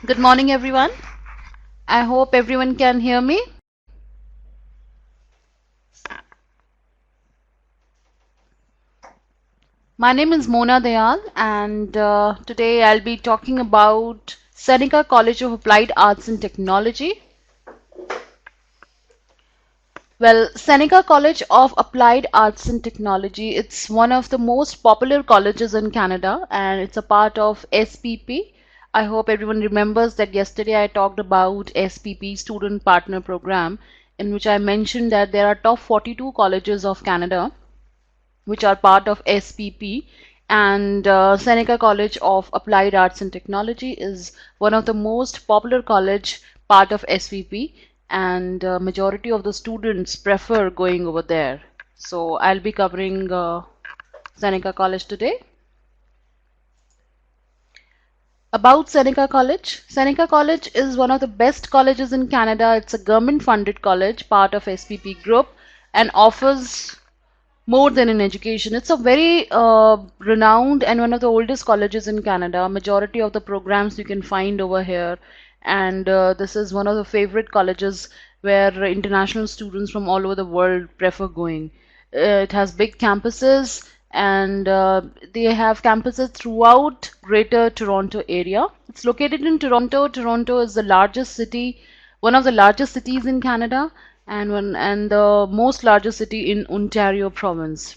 Good morning, everyone. I hope everyone can hear me. My name is Mona Dayal, and today I'll be talking about Seneca College of Applied Arts and Technology. Well, Seneca College of Applied Arts and Technology, it's one of the most popular colleges in Canada, and it's a part of SPP. I hope everyone remembers that yesterday I talked about SPP, Student Partner Program, in which I mentioned that there are top 42 colleges of Canada which are part of SPP, and Seneca College of Applied Arts and Technology is one of the most popular college part of SPP, and majority of the students prefer going over there. So I'll be covering Seneca College today. About Seneca College. Seneca College is one of the best colleges in Canada. It's a government funded college, part of SPP group, and offers more than in education. It's a very renowned and one of the oldest colleges in Canada. Majority of the programs you can find over here, and this is one of the favorite colleges where international students from all over the world prefer going. It has big campuses, and they have campuses throughout Greater Toronto area. It's located in Toronto. Toronto is the largest city, one of the largest cities in Canada, and the most largest city in Ontario province.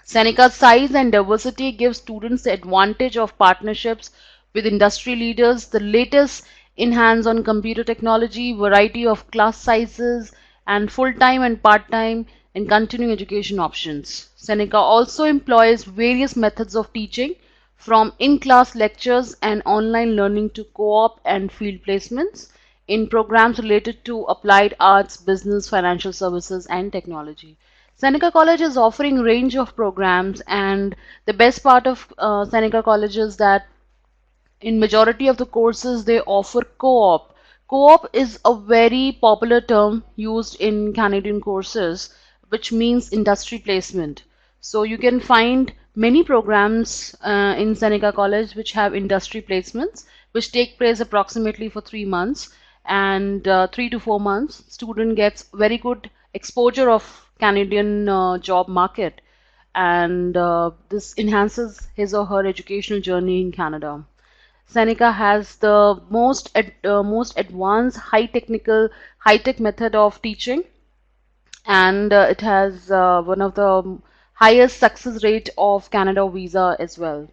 Seneca's size and diversity give students the advantage of partnerships with industry leaders, the latest in hands-on computer technology, variety of class sizes, and full-time and part-time and continuing education options. Seneca also employs various methods of teaching, from in-class lectures and online learning to co-op and field placements in programs related to applied arts, business, financial services, and technology. Seneca College is offering range of programs, and the best part of Seneca College is that in majority of the courses they offer co-op. Co-op is a very popular term used in Canadian courses, which means industry placement. So you can find many programs in Seneca College which have industry placements, which take place approximately for 3 months, and 3 to 4 months. Student gets very good exposure of Canadian job market, and this enhances his or her educational journey in Canada. Seneca has the most advanced high tech method of teaching, and it has one of the highest success rate of Canada visa as well.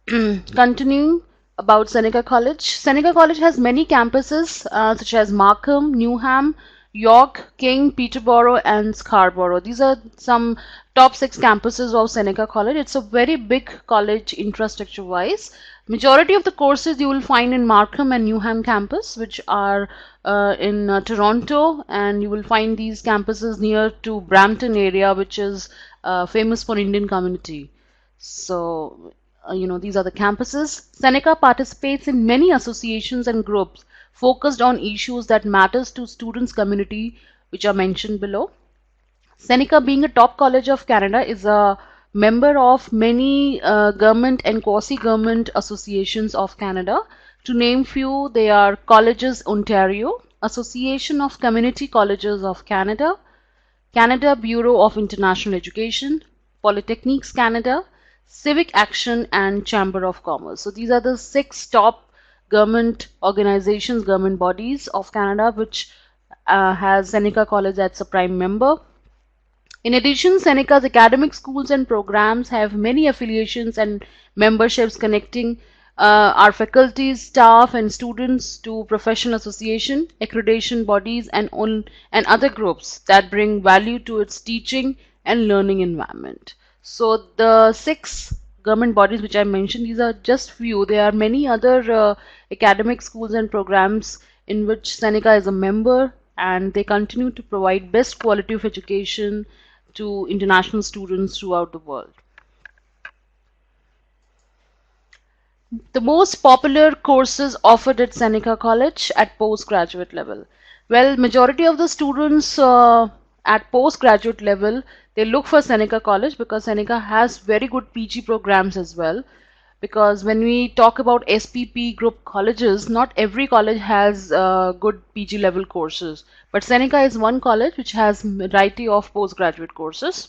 Continuing about Seneca College. Seneca College has many campuses such as Markham, Newham, York, King, Peterborough, and Scarborough. These are some top 6 campuses of Seneca College. It's a very big college infrastructure wise. Majority of the courses you will find in Markham and Newham campus, which are in Toronto, and you will find these campuses near to Brampton area, which is famous for Indian community. So, these are the campuses. Seneca participates in many associations and groups focused on issues that matters to students community, which are mentioned below. Seneca, being a top college of Canada, is a member of many government and quasi-government associations of Canada. To name few, they are Colleges Ontario, Association of Community Colleges of Canada, Canada Bureau of International Education, Polytechnics Canada, Civic Action, and Chamber of Commerce. So these are the 6 top government organizations, government bodies of Canada, which has Seneca College as a prime member. In addition, Seneca's academic schools and programs have many affiliations and memberships connecting our faculties, staff, and students to professional association, accreditation bodies, and other groups that bring value to its teaching and learning environment. So the 6 government bodies which I mentioned, these are just few. There are many other academic schools and programs in which Seneca is a member, and they continue to provide best quality of education to international students throughout the world. The most popular courses offered at Seneca College at postgraduate level. Well, majority of the students at postgraduate level, they look for Seneca College because Seneca has very good PG programs as well. Because when we talk about SPP group colleges, not every college has good PG level courses. But Seneca is one college which has variety of postgraduate courses.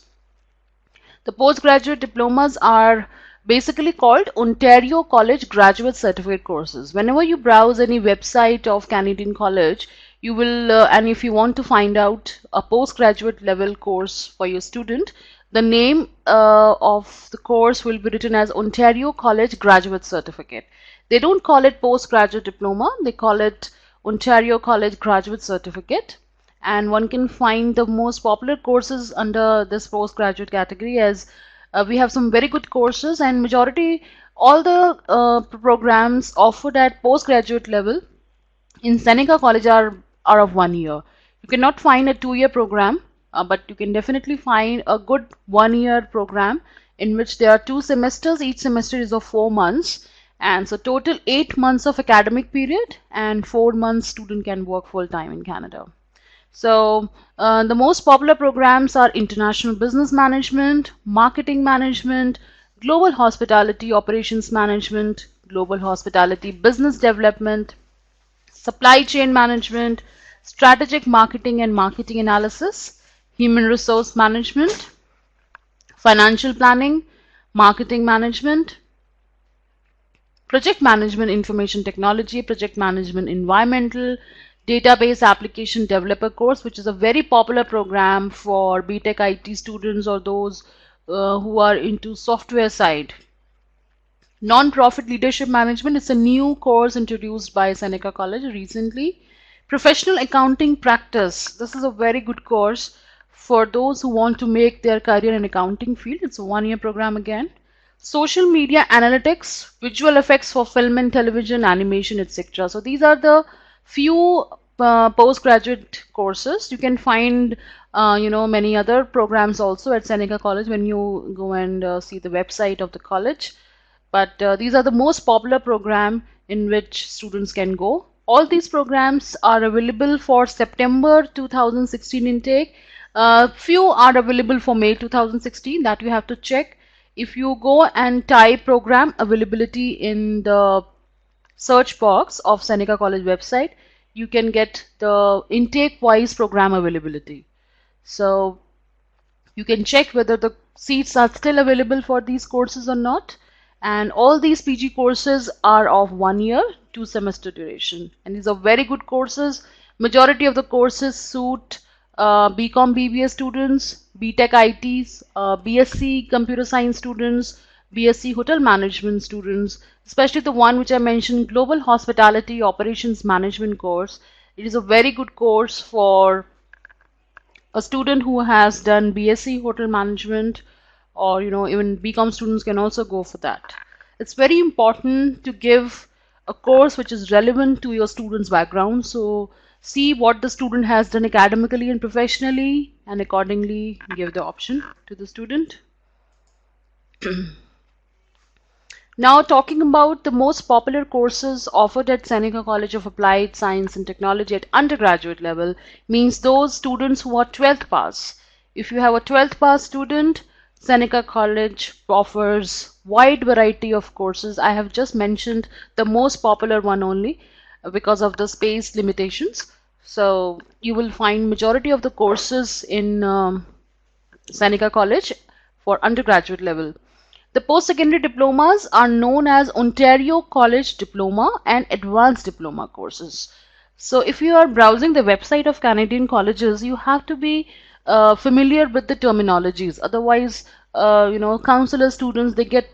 The postgraduate diplomas are basically called Ontario College Graduate Certificate courses. Whenever you browse any website of Canadian college, you will, and if you want to find out a postgraduate level course for your student, the name of the course will be written as Ontario College Graduate Certificate. They don't call it postgraduate diploma, they call it Ontario College Graduate Certificate. And one can find the most popular courses under this postgraduate category as we have some very good courses, and majority all the programs offered at postgraduate level in Seneca College are of 1 year. You cannot find a 2 year program, but you can definitely find a good 1 year program in which there are 2 semesters. Each semester is of 4 months, and so total 8 months of academic period, and 4 months student can work full time in Canada. So the most popular programs are International Business Management, Marketing Management, Global Hospitality Operations Management, Global Hospitality Business Development, Supply Chain Management, Strategic Marketing and Marketing Analysis, Human Resource Management, Financial Planning, Marketing Management, Project Management Information Technology, Project Management Environmental, Database Application Developer course, which is a very popular program for BTech IT students or those who are into software side. Non-profit Leadership Management is a new course introduced by Seneca College recently. Professional Accounting Practice. This is a very good course for those who want to make their career in accounting field. It's a 1 year program again. Social Media Analytics, Visual Effects for Film and Television, Animation, etc. So these are the few postgraduate courses. You can find many other programs also at Seneca College when you go and see the website of the college. But these are the most popular program in which students can go. All these programs are available for September 2016 intake. Few are available for May 2016, that you have to check. If you go and type program availability in the search box of Seneca College website, you can get the intake wise program availability. So you can check whether the seats are still available for these courses or not. And all these PG courses are of 1 year, 2 semester duration. And these are very good courses. Majority of the courses suit BCom BBA students, BTech ITs, BSc Computer Science students, BSc Hotel Management students, especially the one which I mentioned, Global Hospitality Operations Management course. It is a very good course for a student who has done BSc Hotel Management, or even BCom students can also go for that. It's very important to give a course which is relevant to your student's background. So see what the student has done academically and professionally, and accordingly give the option to the student. Now talking about the most popular courses offered at Seneca College of Applied Science and Technology at undergraduate level means those students who are 12th pass. If you have a 12th pass student, Seneca College offers wide variety of courses. I have just mentioned the most popular one only because of the space limitations. So you will find majority of the courses in Seneca College for undergraduate level. The post-secondary diplomas are known as Ontario College Diploma and Advanced Diploma courses. So if you are browsing the website of Canadian colleges, you have to be familiar with the terminologies. Otherwise, counselor students, they get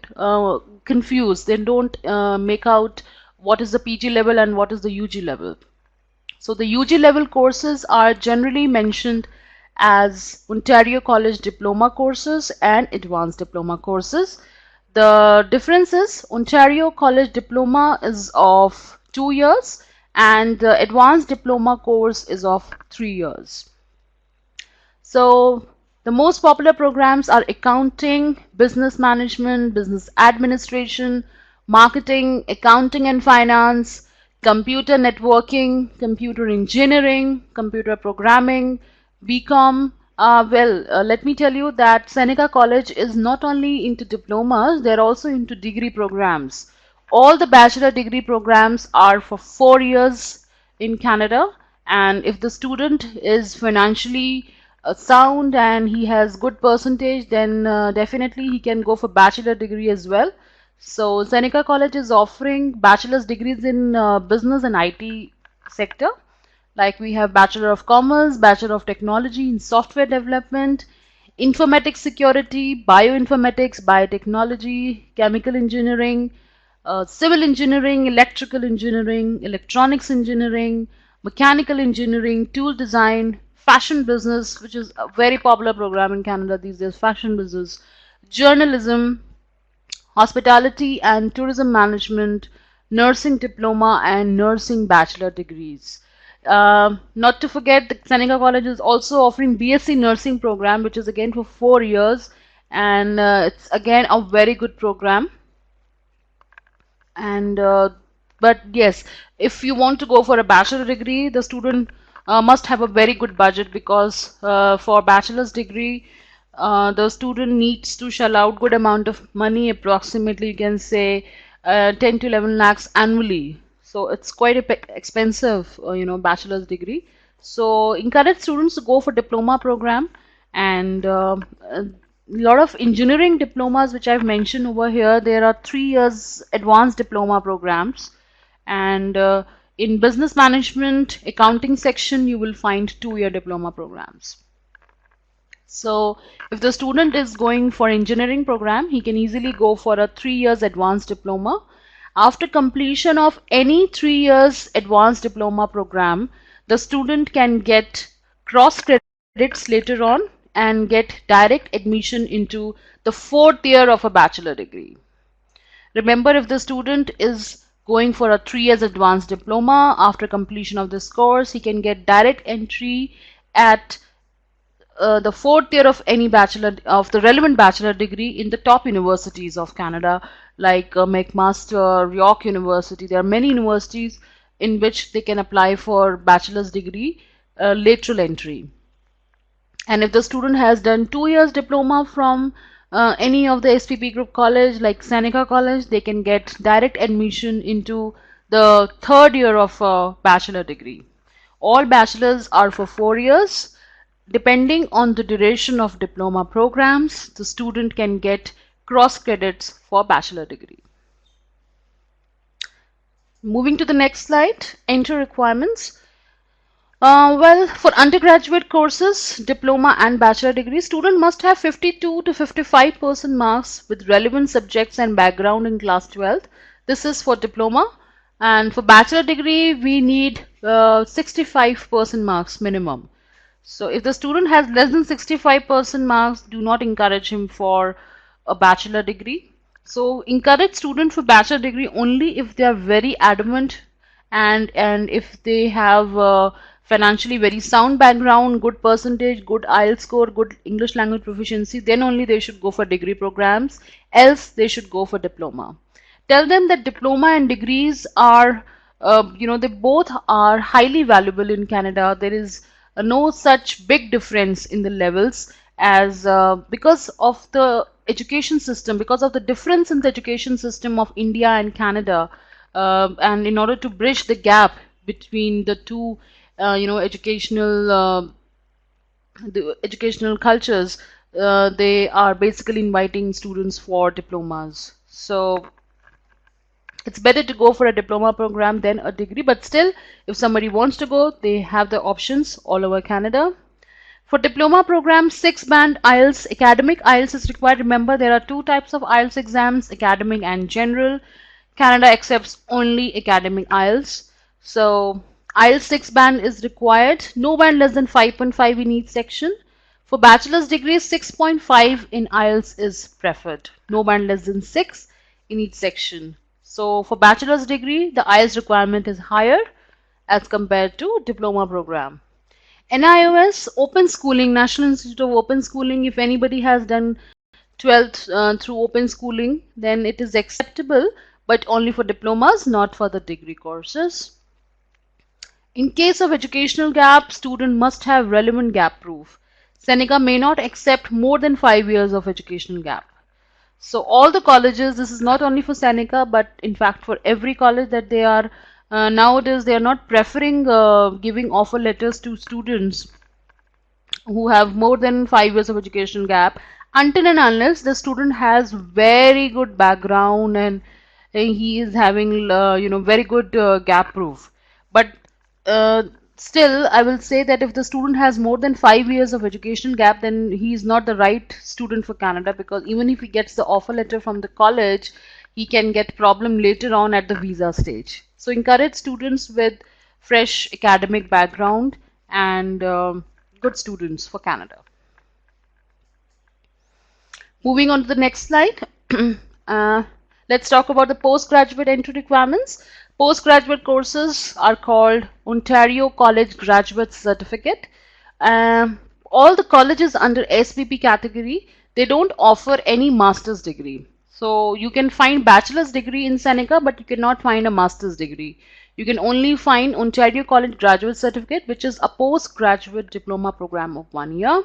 confused. They don't make out what is the PG level and what is the UG level. So the UG level courses are generally mentioned as Ontario College Diploma courses and Advanced Diploma courses. The difference is Ontario College Diploma is of 2 years and the Advanced Diploma course is of 3 years. So the most popular programs are Accounting, Business Management, Business Administration, Marketing, Accounting and Finance, Computer Networking, Computer Engineering, Computer Programming, BCom, Let me tell you that Seneca College is not only into diplomas, they're also into degree programs. All the bachelor degree programs are for 4 years in Canada, and if the student is financially sound and he has good percentage, then definitely he can go for bachelor degree as well. So Seneca College is offering bachelor's degrees in business and IT sector. Like we have Bachelor of Commerce, Bachelor of Technology in Software Development, Informatics Security, Bioinformatics, Biotechnology, Chemical Engineering, Civil Engineering, Electrical Engineering, Electronics Engineering, Mechanical Engineering, Tool Design, Fashion Business, which is a very popular program in Canada these days, Fashion Business, Journalism, Hospitality and Tourism Management, Nursing Diploma, and Nursing Bachelor degrees. Not to forget, the Seneca College is also offering BSc Nursing program, which is again for 4 years, and it's again a very good program. And but yes, if you want to go for a bachelor degree, the student must have a very good budget, because for bachelor's degree the student needs to shell out good amount of money, approximately you can say 10 to 11 lakhs annually. So it's quite expensive, bachelor's degree. So encourage students to go for diploma program, and a lot of engineering diplomas which I've mentioned over here. There are 3 years advanced diploma programs, and in business management accounting section you will find 2 year diploma programs. So if the student is going for engineering program, he can easily go for a 3 years advanced diploma. After completion of any 3 years advanced diploma program, the student can get cross credits later on and get direct admission into the 4th year of a bachelor degree. Remember, if the student is going for a 3 years advanced diploma, after completion of this course, he can get direct entry at the 4th year of any bachelor of the relevant bachelor degree in the top universities of Canada, like McMaster, York University. There are many universities in which they can apply for bachelor's degree lateral entry. And if the student has done 2 years diploma from any of the SPP group college like Seneca College, they can get direct admission into the 3rd year of a bachelor degree. All bachelors are for 4 years. Depending on the duration of diploma programs, the student can get cross credits for bachelor degree. Moving to the next slide, entry requirements. For undergraduate courses, diploma and bachelor degree, student must have 52 to 55% marks with relevant subjects and background in class 12th. This is for diploma. And for bachelor degree, we need 65% marks minimum. So if the student has less than 65% marks, do not encourage him for a bachelor degree. So encourage student for bachelor degree only if they are very adamant, and if they have financially very sound background, good percentage, good IELTS score, good English language proficiency, then only they should go for degree programs, else they should go for diploma. Tell them that diploma and degrees are, they both are highly valuable in Canada. There is no such big difference in the levels, as because of the education system, because of the difference in the education system of India and Canada, and in order to bridge the gap between the two the educational cultures, they are basically inviting students for diplomas. So it's better to go for a diploma program than a degree, but still, if somebody wants to go, they have the options all over Canada. For diploma program, 6-band IELTS, academic IELTS is required. Remember, there are 2 types of IELTS exams, academic and general. Canada accepts only academic IELTS. So IELTS 6-band is required. No band less than 5.5 in each section. For bachelor's degrees, 6.5 in IELTS is preferred. No band less than 6 in each section. So for bachelor's degree, the IELTS requirement is higher as compared to diploma program. NIOS, Open Schooling, National Institute of Open Schooling. If anybody has done 12th through open schooling, then it is acceptable, but only for diplomas, not for the degree courses. In case of educational gap, student must have relevant gap proof. Seneca may not accept more than 5 years of educational gap. So all the colleges, this is not only for Seneca, but in fact for every college that they are nowadays they are not preferring giving offer letters to students who have more than 5 years of education gap until and unless the student has very good background and he is having very good gap proof. But uh, still I will say that if the student has more than 5 years of education gap, then he is not the right student for Canada, because even if he gets the offer letter from the college, he can get problem later on at the visa stage. So encourage students with fresh academic background and good students for Canada. Moving on to the next slide, uh, let's talk about the postgraduate entry requirements. Postgraduate courses are called Ontario College Graduate Certificate. All the colleges under SPP category, they don't offer any master's degree. So you can find bachelor's degree in Seneca, but you cannot find a master's degree. You can only find Ontario College Graduate Certificate, which is a postgraduate diploma program of 1 year.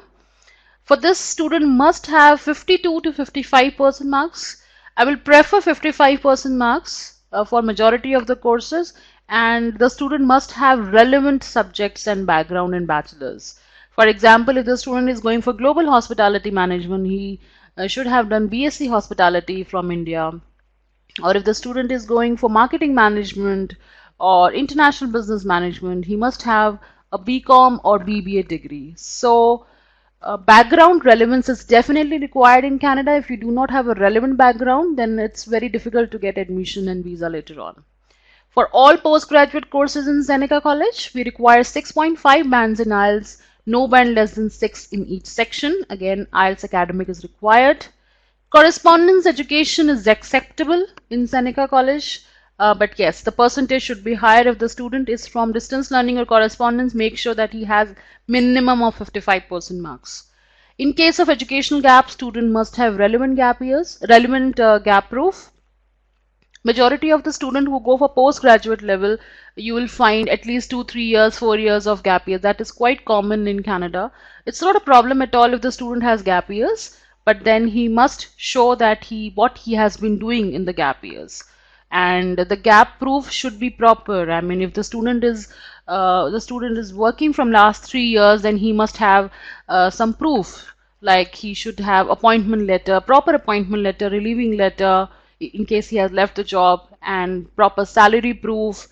For this, student must have 52 to 55% marks. I will prefer 55% marks for majority of the courses, and the student must have relevant subjects and background in bachelor's. For example, if the student is going for global hospitality management, he should have done BSc hospitality from India. Or if the student is going for marketing management or international business management, he must have a BCom or BBA degree. So background relevance is definitely required in Canada. If you do not have a relevant background, then it's very difficult to get admission and visa later on. For all postgraduate courses in Seneca College, we require 6.5 bands in IELTS, no band less than 6 in each section. Again, IELTS academic is required. Correspondence education is acceptable in Seneca College, but yes, the percentage should be higher. If the student is from distance learning or correspondence, make sure that he has minimum of 55% marks. In case of educational gap, student must have relevant gap proof. Majority of the student who go for postgraduate level, you will find at least 2 3 years 4 years of gap year. That is quite common in Canada. It's not a problem at all if the student has gap years, but then he must show that what he has been doing in the gap years, and the gap proof should be proper. I mean, if the student is working from last 3 years, then he must have some proof, like he should have appointment letter, proper appointment letter, relieving letter in case he has left the job, and proper salary proof,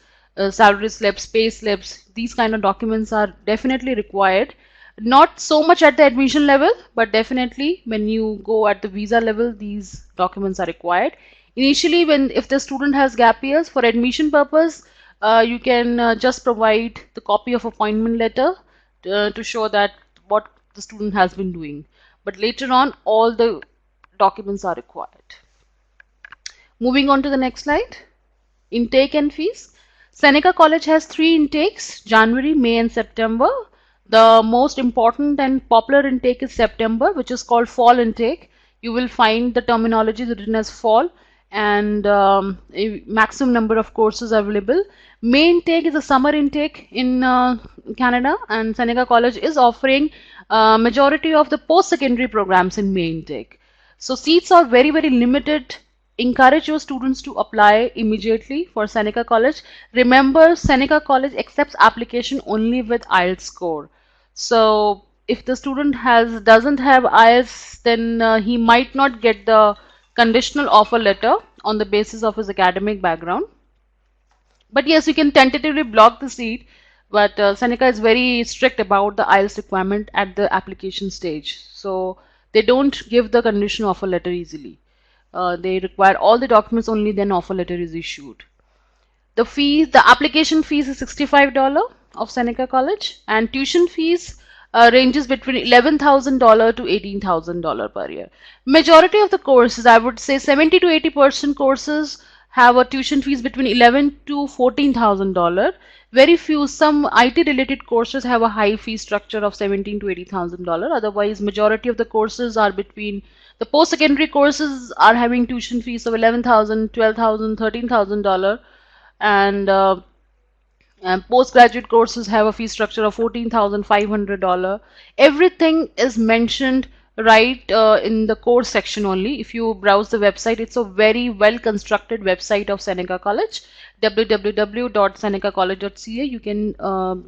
salary slips, pay slips. These kind of documents are definitely required. Not so much at the admission level, but definitely when you go at the visa level, these documents are required. Initially, if the student has gap years, for admission purpose, you can just provide the copy of appointment letter to show that what the student has been doing. But later on, all the documents are required. Moving on to the next slide, intake and fees. Seneca College has 3 intakes: January, May, and September. The most important and popular intake is September, which is called fall intake. You will find the terminology written as fall, and a maximum number of courses available. May intake is a summer intake in Canada, and Seneca College is offering majority of the post-secondary programs in May intake. So seats are very, very limited. Encourage your students to apply immediately for Seneca College. Remember, Seneca College accepts application only with IELTS score. So if the student doesn't have IELTS, then he might not get the conditional offer letter on the basis of his academic background. But yes, you can tentatively block the seat, but Seneca is very strict about the IELTS requirement at the application stage. So they don't give the conditional offer letter easily. They require all the documents, only then offer letter is issued. The application fees is $65 of Seneca College, and tuition fees ranges between $11,000 to $18,000 per year. Majority of the courses, I would say 70 to 80% courses have a tuition fees between $11,000 to $14,000. Very few, some IT related courses have a high fee structure of $17,000 to $80,000. Otherwise, majority of the courses are between the post-secondary courses are having tuition fees of $11,000, $12,000, $13,000, and And postgraduate courses have a fee structure of $14,500. Everything is mentioned right in the course section only. If you browse the website, it's a very well constructed website of Seneca College, www.senecacollege.ca. You can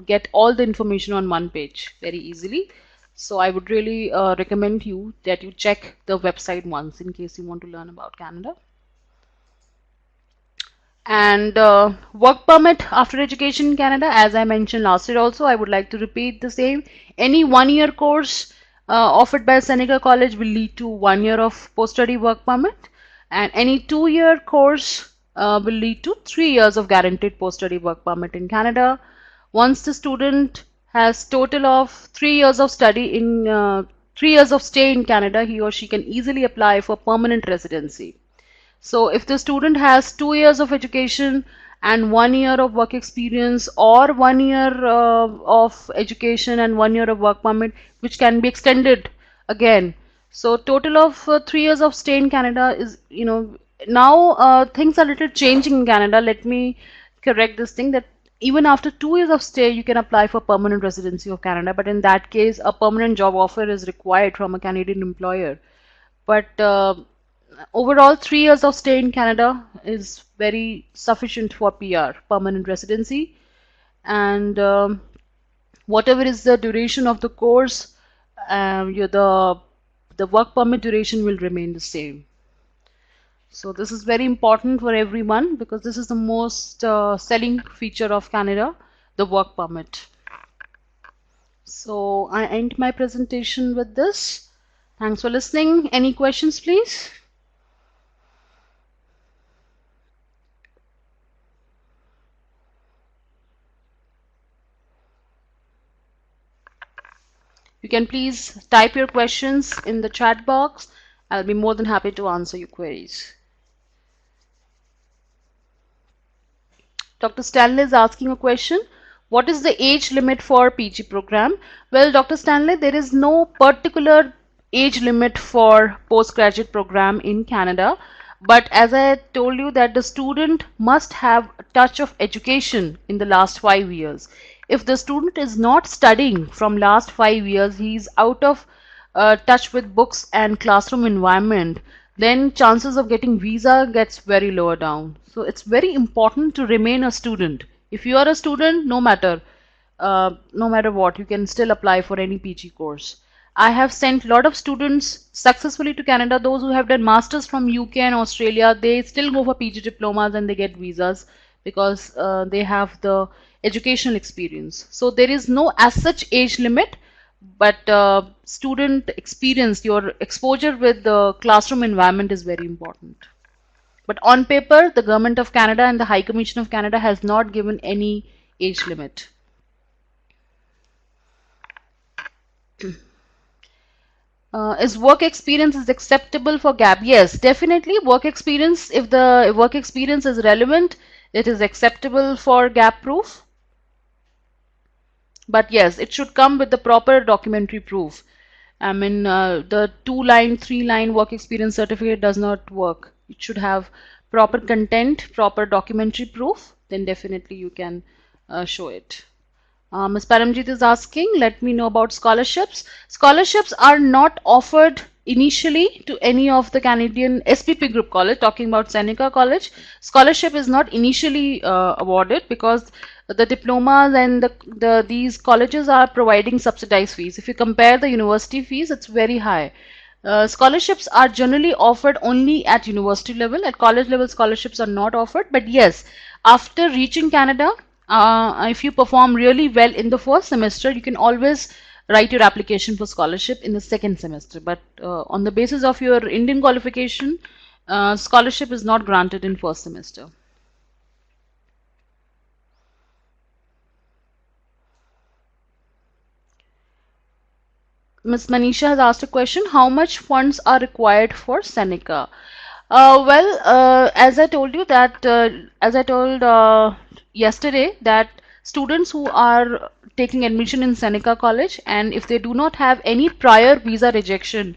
get all the information on one page very easily. So I would really recommend you that you check the website once in case you want to learn about Canada. And work permit after education in Canada, as I mentioned last year also, I would like to repeat the same. Any 1 year course offered by Seneca College will lead to 1 year of post-study work permit, and any 2 year course will lead to 3 years of guaranteed post-study work permit in Canada. Once the student has total of 3 years of study in 3 years of stay in Canada, he or she can easily apply for permanent residency. So if the student has 2 years of education and 1 year of work experience, or 1 year of education and 1 year of work permit, which can be extended again. So total of 3 years of stay in Canada is, now things are a little changing in Canada. Let me correct this thing, that even after 2 years of stay, you can apply for permanent residency of Canada. But in that case, a permanent job offer is required from a Canadian employer. But overall, 3 years of stay in Canada is very sufficient for PR, permanent residency. And whatever is the duration of the course, the work permit duration will remain the same. So this is very important for everyone, because this is the most selling feature of Canada, the work permit. So I end my presentation with this. Thanks for listening. Any questions, please? You can please type your questions in the chat box. I'll be more than happy to answer your queries. Dr. Stanley is asking a question. What is the age limit for PG program? Well, Dr. Stanley, there is no particular age limit for postgraduate program in Canada. But as I told you, that the student must have a touch of education in the last 5 years. If the student is not studying from last 5 years, he is out of touch with books and classroom environment, then chances of getting visa gets very lower down. So it's very important to remain a student. If you are a student, no matter what, you can still apply for any PG course. I have sent a lot of students successfully to Canada. Those who have done masters from UK and Australia, they still go for PG diplomas and they get visas, because they have the educational experience. So there is no as such age limit, but student experience, your exposure with the classroom environment is very important. But on paper, the Government of Canada and the High Commission of Canada has not given any age limit. Is work experience is acceptable for gap? Yes, definitely work experience. If the work experience is relevant, it is acceptable for gap proof. But yes, it should come with the proper documentary proof. I mean, the 2-line, 3-line work experience certificate does not work. It should have proper content, proper documentary proof. Then definitely you can show it. Ms. Paramjit is asking, let me know about scholarships. Scholarships are not offered initially to any of the Canadian SPP group college. Talking about Seneca College, scholarship is not initially awarded, because the diplomas and these colleges are providing subsidized fees. If you compare the university fees, it's very high. Scholarships are generally offered only at university level. At college level, scholarships are not offered. But yes, after reaching Canada, if you perform really well in the first semester, you can always write your application for scholarship in the second semester. But on the basis of your Indian qualification, scholarship is not granted in first semester. Ms. Manisha has asked a question. How much funds are required for Seneca? As I told you that, yesterday, that students who are taking admission in Seneca College, and if they do not have any prior visa rejection,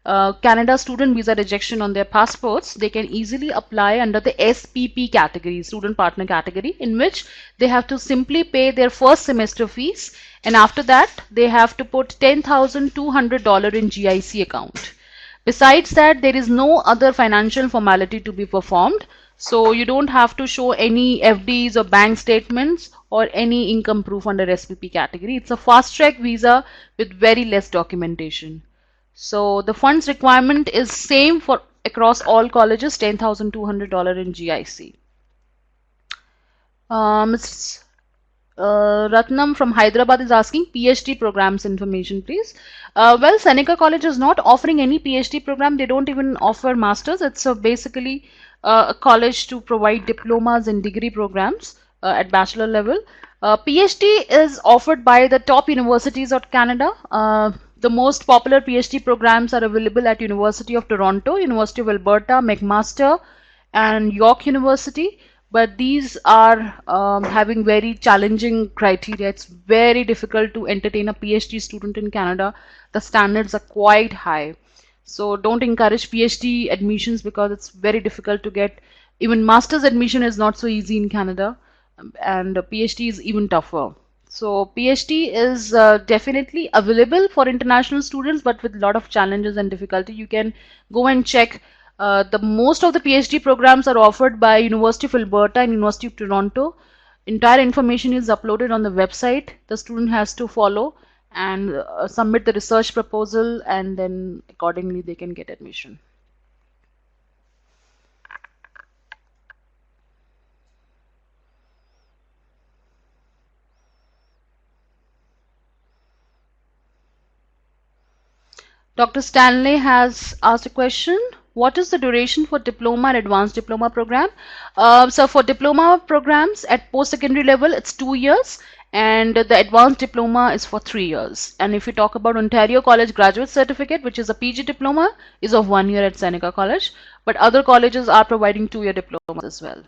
Canada student visa rejection on their passports, they can easily apply under the SPP category, student partner category, in which they have to simply pay their first semester fees, and after that they have to put $10,200 in GIC account. Besides that, there is no other financial formality to be performed. So you don't have to show any FDs or bank statements or any income proof under SPP category. It's a fast track visa with very less documentation. So the funds requirement is same for across all colleges, $10,200 in GIC. Ms. Ratnam from Hyderabad is asking PhD programs information, please. Well, Seneca College is not offering any PhD program. They don't even offer masters. It's basically a college to provide diplomas and degree programs at bachelor level. PhD is offered by the top universities of Canada. The most popular PhD programs are available at University of Toronto, University of Alberta, McMaster, and York University. But these are having very challenging criteria. It's very difficult to entertain a PhD student in Canada. The standards are quite high. So don't encourage PhD admissions because it's very difficult to get. Even master's admission is not so easy in Canada, and PhD is even tougher. So PhD is definitely available for international students, but with a lot of challenges and difficulty. You can go and check. The most of the PhD programs are offered by University of Alberta and University of Toronto. Entire information is uploaded on the website. The student has to follow and submit the research proposal, and then accordingly they can get admission. Dr. Stanley has asked a question. What is the duration for diploma and advanced diploma program? So for diploma programs at post-secondary level, it's 2 years, and the advanced diploma is for 3 years. And if we talk about Ontario College Graduate Certificate, which is a PG diploma, is of 1 year at Seneca College, but other colleges are providing 2-year diplomas as well.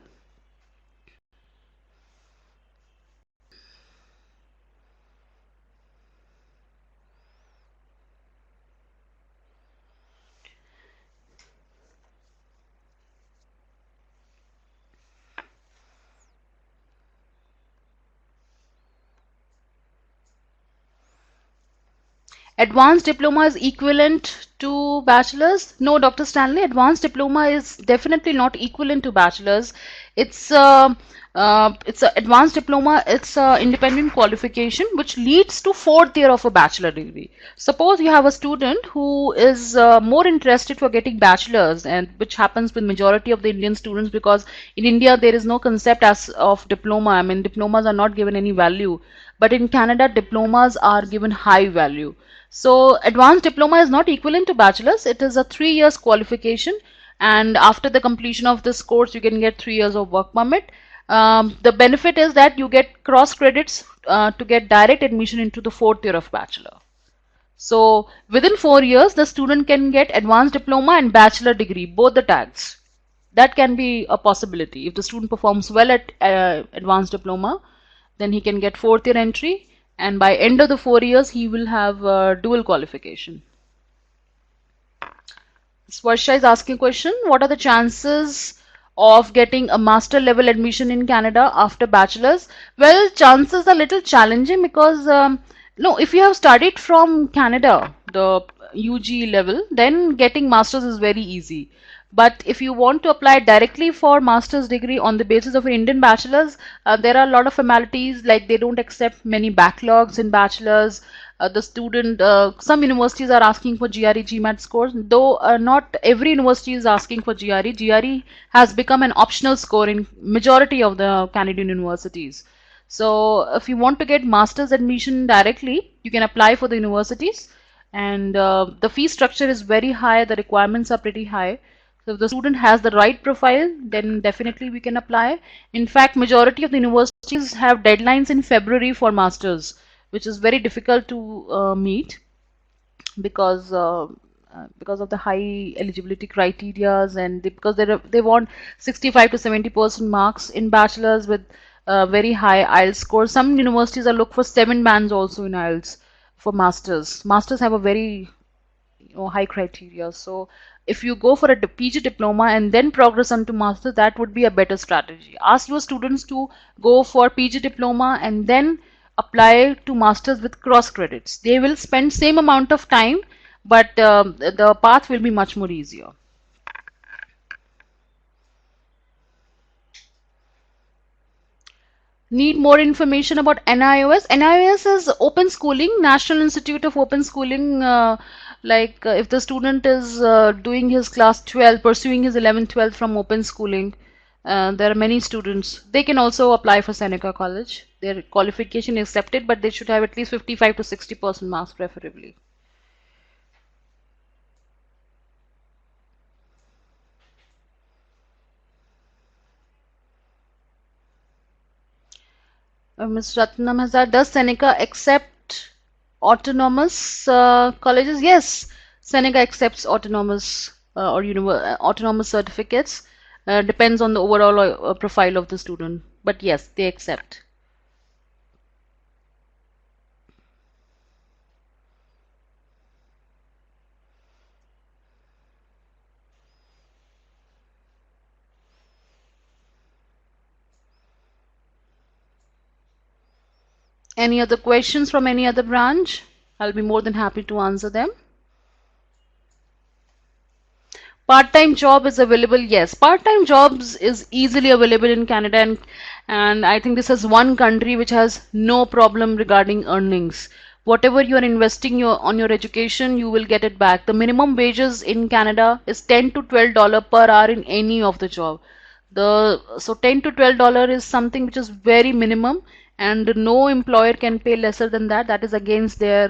Advanced diploma is equivalent to bachelor's? No, Dr. Stanley, advanced diploma is definitely not equivalent to bachelor's. It's a advanced diploma. It's a independent qualification which leads to 4th year of a bachelor degree. Suppose you have a student who is more interested for getting bachelor's, and which happens with majority of the Indian students, because in India there is no concept as of diploma. I mean, diplomas are not given any value, but in Canada diplomas are given high value. So advanced diploma is not equivalent to bachelor's. It is a 3 years qualification, and after the completion of this course you can get 3 years of work permit. The benefit is that you get cross credits to get direct admission into the 4th year of bachelor. So within 4 years the student can get advanced diploma and bachelor degree, both the tags. That can be a possibility. If the student performs well at advanced diploma, then he can get 4th year entry, and by end of the 4 years he will have dual qualification. Swarsha is asking a question. What are the chances of getting a master level admission in Canada after bachelor's? Well, chances are little challenging because no, if you have studied from Canada, the UG level, then getting masters is very easy. But if you want to apply directly for master's degree on the basis of an Indian bachelor's, there are a lot of formalities, like they don't accept many backlogs in bachelor's. The student, some universities are asking for GRE GMAT scores, though not every university is asking for GRE. GRE has become an optional score in majority of the Canadian universities. So if you want to get master's admission directly, you can apply for the universities, and the fee structure is very high, the requirements are pretty high. So if the student has the right profile, then definitely we can apply. In fact, majority of the universities have deadlines in February for masters, which is very difficult to meet because of the high eligibility criterias, and because they want 65 to 70% marks in bachelor's with very high IELTS scores. Some universities are look for 7 bands also in IELTS for masters. Masters have a very high criteria. So if you go for a PG diploma and then progress on to master, that would be a better strategy. Ask your students to go for PG diploma and then apply to masters with cross credits. They will spend same amount of time, but the path will be much more easier. Need more information about NIOS? NIOS is open schooling, National Institute of Open Schooling. If the student is doing his class 12, pursuing his 11th, 12th from open schooling, there are many students. They can also apply for Seneca College. Their qualification is accepted, but they should have at least 55 to 60% marks preferably. Ms. Ratnam has that. Does Seneca accept autonomous colleges? Yes, Seneca accepts autonomous autonomous certificates. Depends on the overall profile of the student. But yes, they accept. Any other questions from any other branch? I'll be more than happy to answer them. Part-time job is available. Yes, part-time jobs is easily available in Canada, and I think this is one country which has no problem regarding earnings. Whatever you are investing on your education, you will get it back. The minimum wages in Canada is $10 to $12 per hour in any of the job. So $10 to $12 is something which is very minimum, and no employer can pay lesser than that. That is against their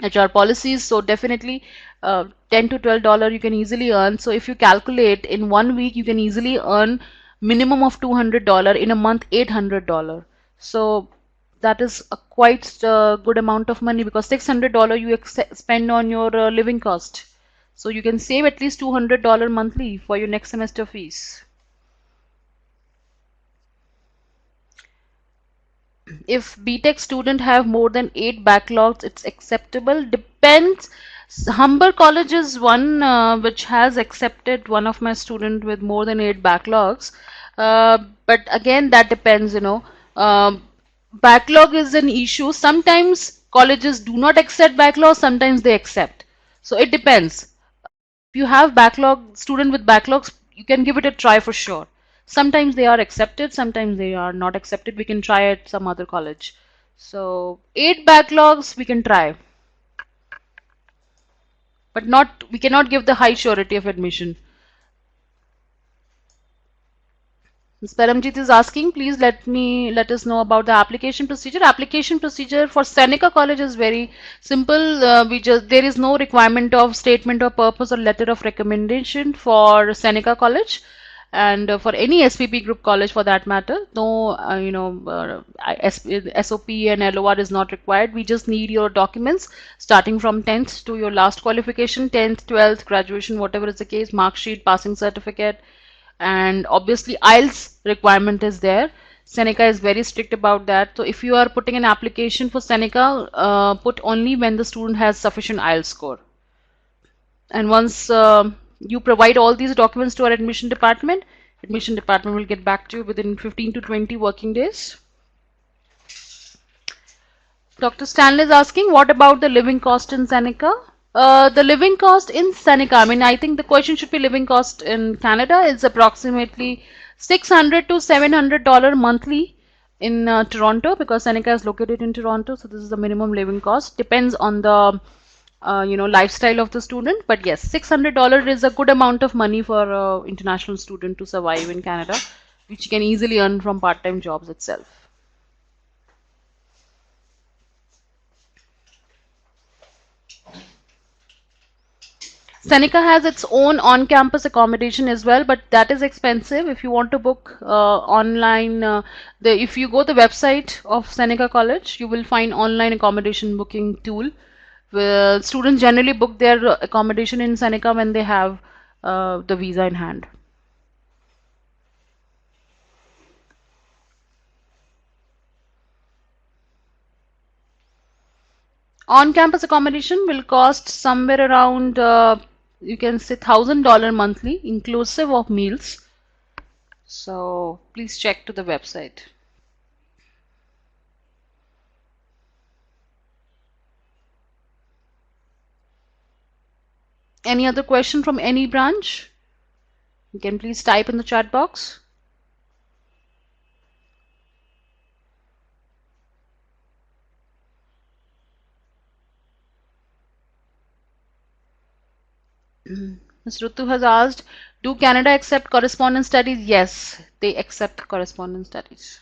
HR policies. So definitely, $10 to $12 you can easily earn. So if you calculate in 1 week, you can easily earn minimum of $200, in a month $800. So that is a quite good amount of money, because $600 you spend on your living cost. So you can save at least $200 monthly for your next semester fees. If BTech student have more than 8 backlogs, it's acceptable. Depends. Humber College is one which has accepted one of my student with more than 8 backlogs. But again, that depends, backlog is an issue. Sometimes colleges do not accept backlog, sometimes they accept. So it depends. If you have backlog, student with backlogs, you can give it a try for sure. Sometimes they are accepted, sometimes they are not accepted. We can try at some other college. So 8 backlogs we can try, but not we cannot give the high surety of admission. Ms. Paramjit is asking, please let us know about the application procedure. Application procedure for Seneca College is very simple. There is no requirement of statement of purpose or letter of recommendation for Seneca College, and for any SPP group college for that matter. No, SOP and LOR is not required. We just need your documents starting from 10th to your last qualification, 10th, 12th, graduation, whatever is the case, mark sheet, passing certificate, and obviously IELTS requirement is there. Seneca is very strict about that. So if you are putting an application for Seneca, put only when the student has sufficient IELTS score. And once you provide all these documents to our admission department will get back to you within 15 to 20 working days. Dr. Stanley is asking, what about the living cost in Seneca? The living cost in Seneca, I think the question should be living cost in Canada is approximately $600 to $700 monthly in Toronto, because Seneca is located in Toronto. So this is the minimum living cost. Depends on the lifestyle of the student, but yes, $600 is a good amount of money for an international student to survive in Canada, which you can easily earn from part-time jobs itself. Seneca has its own on-campus accommodation as well, but that is expensive. If you want to book online, if you go to the website of Seneca College, you will find online accommodation booking tool. Where students generally book their accommodation in Seneca when they have the visa in hand. On-campus accommodation will cost somewhere around, you can say $1,000 monthly, inclusive of meals. So please check to the website. Any other question from any branch? You can please type in the chat box. Ms. Rutu has asked, do Canada accept correspondence studies? Yes, they accept correspondence studies.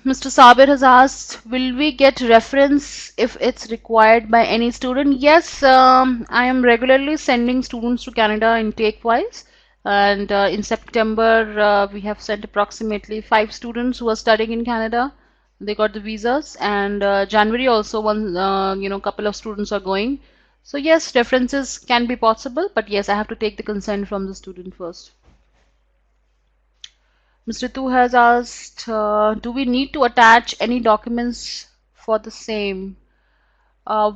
Mr. Sabir has asked, will we get reference if it's required by any student? Yes, I am regularly sending students to Canada intake-wise. And in September, we have sent approximately 5 students who are studying in Canada. They got the visas. And January also, one, couple of students are going. So yes, references can be possible, but yes, I have to take the consent from the student first. Mr. Tu has asked, do we need to attach any documents for the same? I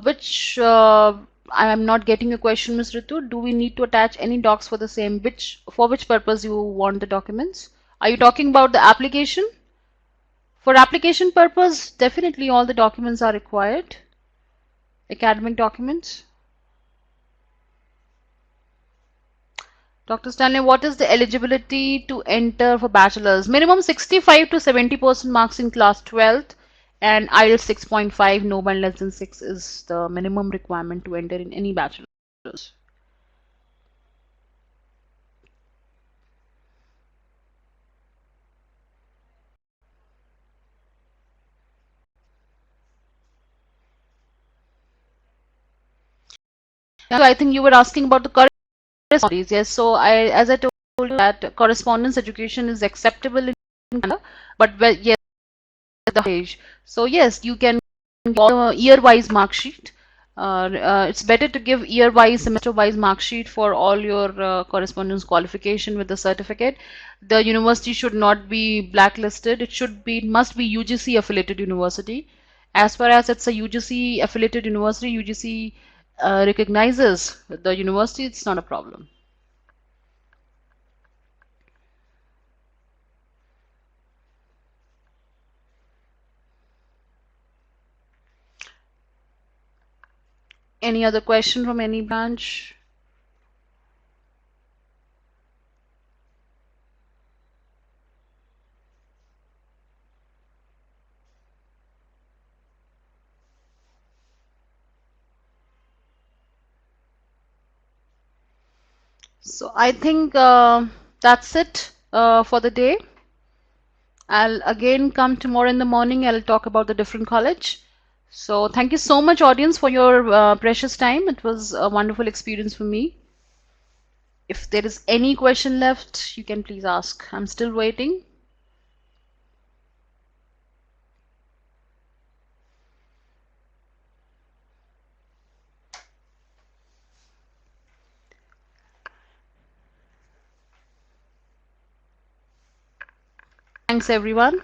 am not getting your question, Mr. Ritu. Do we need to attach any docs for the same? For which purpose you want the documents? Are you talking about the application? For application purpose, definitely all the documents are required. Academic documents. Dr. Stanley, what is the eligibility to enter for bachelor's? Minimum 65 to 70% marks in class 12th and IELTS 6.5, no band less than 6 is the minimum requirement to enter in any bachelor's. So I think you were asking about the correspondence. Yes, so as I told you that correspondence education is acceptable in Canada, but yes, the age. So yes, you can get year-wise mark sheet. It's better to give year-wise, semester-wise mark sheet for all your correspondence qualification with the certificate. The university should not be blacklisted. It must be UGC affiliated university. As far as it's a UGC affiliated university, UGC recognizes the university, it's not a problem. Any other question from any branch? So I think that's it for the day. I'll again come tomorrow in the morning. I'll talk about the different college. So thank you so much, audience, for your precious time. It was a wonderful experience for me. If there is any question left, you can please ask. I'm still waiting. Thanks, everyone.